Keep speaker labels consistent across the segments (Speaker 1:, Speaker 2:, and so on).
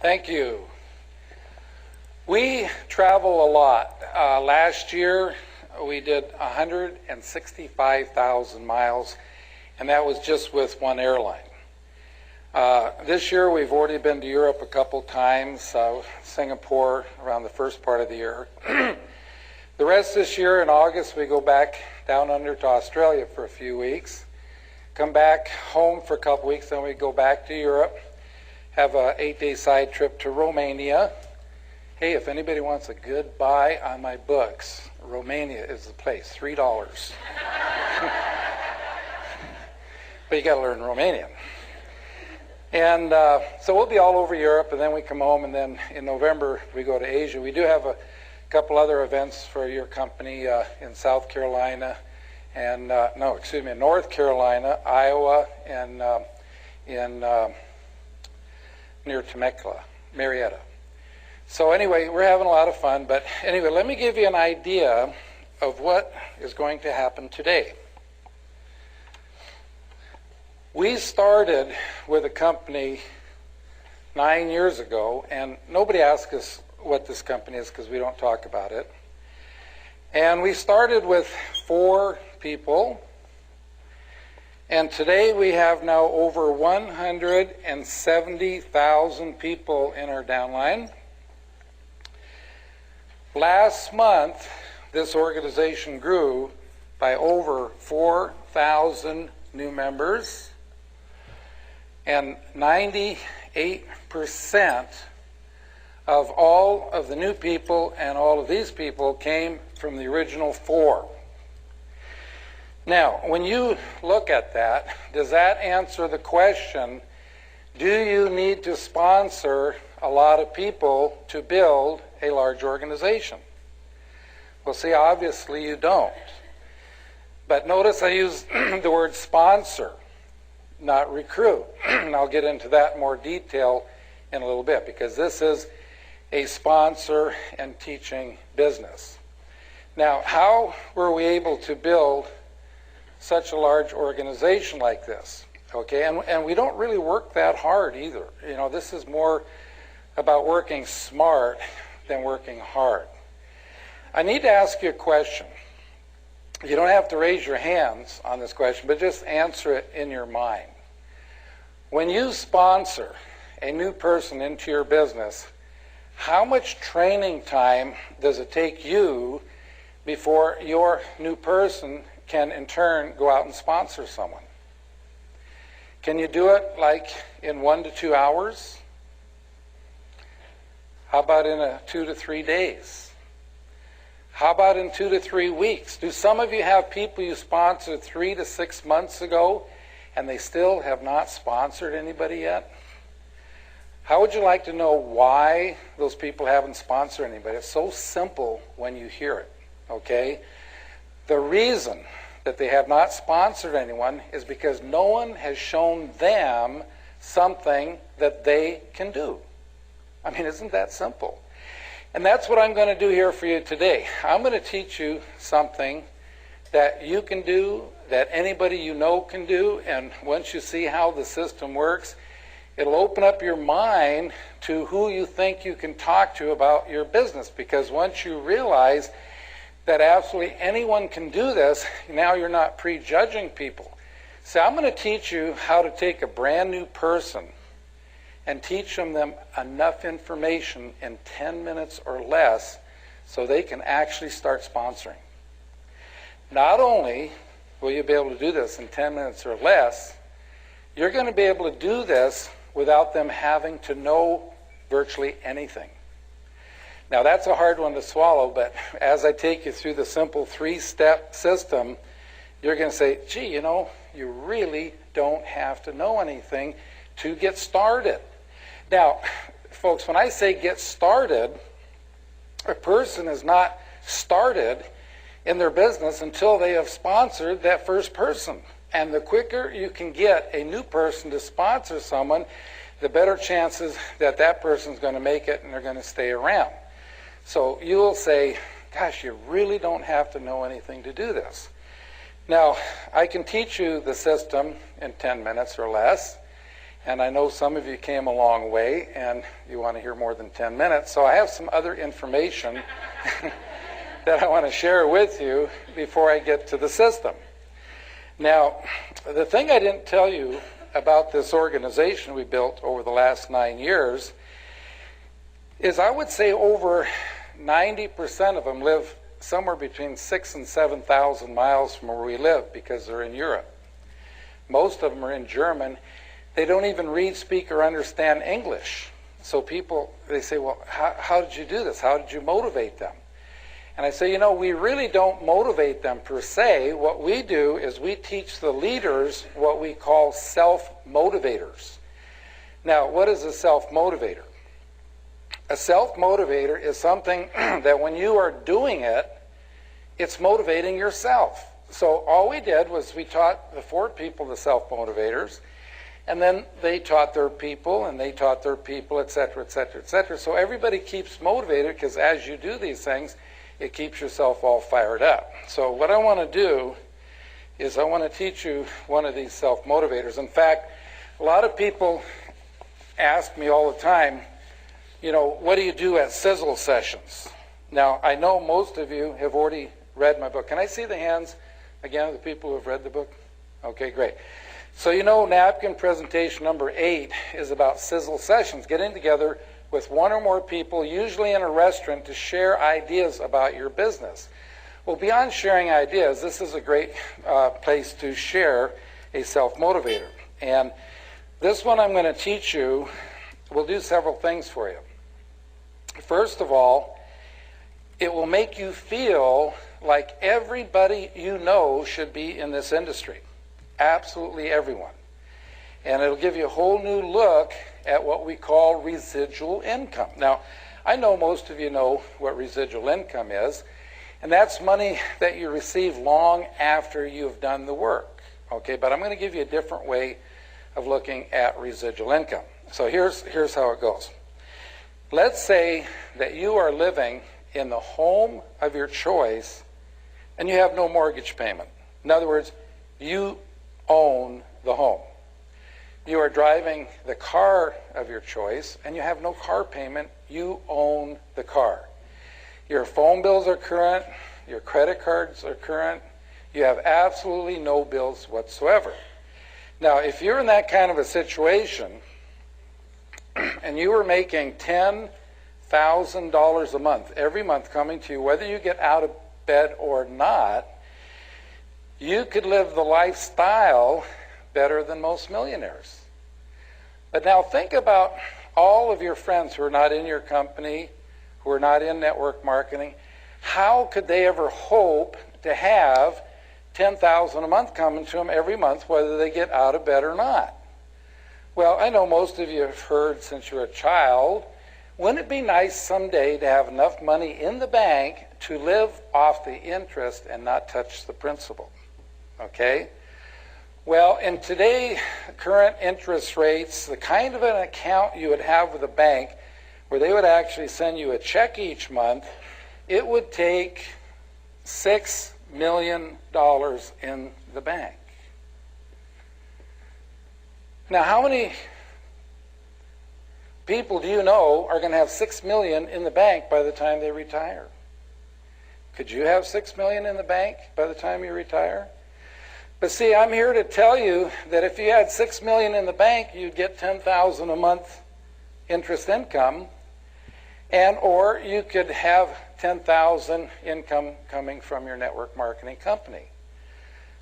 Speaker 1: Thank you. We travel a lot. Last year we did 165,000 miles, and that was just with one airline. This year we've already been to Europe a couple times, Singapore around the first part of the year. The rest this year in August we go back down under to Australia for a few weeks, come back home for a couple weeks, then we go back to Europe, have an 8-day side trip to Romania. Hey, if anybody wants a good buy on my books, Romania is the place, $3. But you got to learn Romanian. And so we'll be all over Europe, and then we come home, and then in November we go to Asia. We do have a couple other events for your company in South Carolina, and in North Carolina, Iowa, and near Temecula, Marietta. So anyway, we're having a lot of fun, but anyway, let me give you an idea of what is going to happen today. We started with a company 9 years ago, and nobody asked us what this company is because we don't talk about it. And we started with 4 people, and today we have now over 170,000 people in our downline. Last month, this organization grew by over 4,000 new members, and 98% of all of the new people and all of these people came from the original 4. Now, when you look at that, does that answer the question, do you need to sponsor a lot of people to build a large organization? Well, see, obviously you don't. But notice I use the word sponsor, not recruit. And I'll get into that in more detail in a little bit, because this is a sponsor and teaching business. Now, how were we able to build such a large organization like this? Okay, and we don't really work that hard either. You know, this is more about working smart than working hard. I need to ask you a question. You don't have to raise your hands on this question, but just answer it in your mind. When you sponsor a new person into your business, how much training time does it take you before your new person can in turn go out and sponsor someone? Can you do it like in 1 to 2 hours? How about in 2 to 3 days? How about in 2 to 3 weeks? Do some of you have people you sponsored 3 to 6 months ago and they still have not sponsored anybody yet? How would you like to know why those people haven't sponsored anybody? It's so simple when you hear it, okay? The reason that they have not sponsored anyone is because no one has shown them something that they can do. I mean, isn't that simple? And that's what I'm going to do here for you today. I'm going to teach you something that you can do, that anybody you know can do, and once you see how the system works, it'll open up your mind to who you think you can talk to about your business, because once you realize that absolutely anyone can do this, now you're not prejudging people. So I'm going to teach you how to take a brand new person and teach them enough information in 10 minutes or less so they can actually start sponsoring. Not only will you be able to do this in 10 minutes or less, you're going to be able to do this without them having to know virtually anything. Now, that's a hard one to swallow, but as I take you through the simple 3-step system, you're going to say, gee, you know, you really don't have to know anything to get started. Now, folks, when I say get started, a person is not started in their business until they have sponsored that first person. And the quicker you can get a new person to sponsor someone, the better chances that that person's going to make it and they're going to stay around. So you'll say, gosh, you really don't have to know anything to do this. Now, I can teach you the system in 10 minutes or less, And I know some of you came a long way and you want to hear more than 10 minutes. So I have some other information that I want to share with you before I get to the system. Now, the thing I didn't tell you about this organization we built over the last 9 years is I would say over 90% of them live somewhere between 6,000 and 7,000 miles from where we live because they're in Europe. Most of them are in German. They don't even read, speak, or understand English. So people, they say, well, how did you do this? How did you motivate them? And I say, we really don't motivate them per se. What we do is we teach the leaders what we call self-motivators. Now, what is a self-motivator? A self-motivator is something that when you are doing it, it's motivating yourself. So all we did was we taught the 4 people the self-motivators, and then they taught their people, and they taught their people, et cetera, et cetera, et cetera. So everybody keeps motivated because as you do these things, it keeps yourself all fired up. So what I want to do is I want to teach you one of these self-motivators. In fact, a lot of people ask me all the time, what do you do at sizzle sessions? Now, I know most of you have already read my book. Can I see the hands again of the people who have read the book? Okay, great. So napkin presentation number 8 is about sizzle sessions, getting together with 1 or more people, usually in a restaurant, to share ideas about your business. Well, beyond sharing ideas, this is a great place to share a self-motivator. And this one I'm going to teach you will do several things for you. First of all, it will make you feel like everybody you know should be in this industry. Absolutely everyone. And it'll give you a whole new look at what we call residual income. Now, I know most of you know what residual income is, and that's money that you receive long after you've done the work. Okay, but I'm going to give you a different way of looking at residual income. So here's how it goes. Let's say that you are living in the home of your choice and you have no mortgage payment. In other words, you own the home. You are driving the car of your choice and you have no car payment. You own the car. Your phone bills are current. Your credit cards are current. You have absolutely no bills whatsoever. Now, if you're in that kind of a situation and you were making $10,000 a month, every month coming to you, whether you get out of bed or not, you could live the lifestyle better than most millionaires. But now think about all of your friends who are not in your company, who are not in network marketing. How could they ever hope to have $10,000 a month coming to them every month, whether they get out of bed or not? Well, I know most of you have heard since you're a child, wouldn't it be nice someday to have enough money in the bank to live off the interest and not touch the principal? Okay? Well, in today's current interest rates, the kind of an account you would have with a bank where they would actually send you a check each month, it would take $6 million in the bank. Now, how many people do you know are going to have $6 million in the bank by the time they retire? Could you have $6 million in the bank by the time you retire? But see, I'm here to tell you that if you had $6 million in the bank, you'd get $10,000 a month interest income, and or you could have $10,000 income coming from your network marketing company.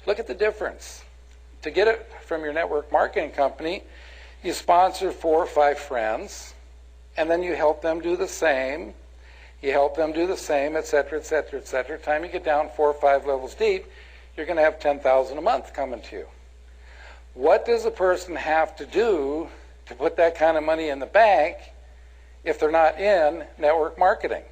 Speaker 1: Look at the difference. To get it from your network marketing company, you sponsor 4 or 5 friends, and then you help them do the same. You help them do the same, et cetera, et cetera, et cetera. Time you get down 4 or 5 levels deep, you're going to have $10,000 a month coming to you. What does a person have to do to put that kind of money in the bank if they're not in network marketing?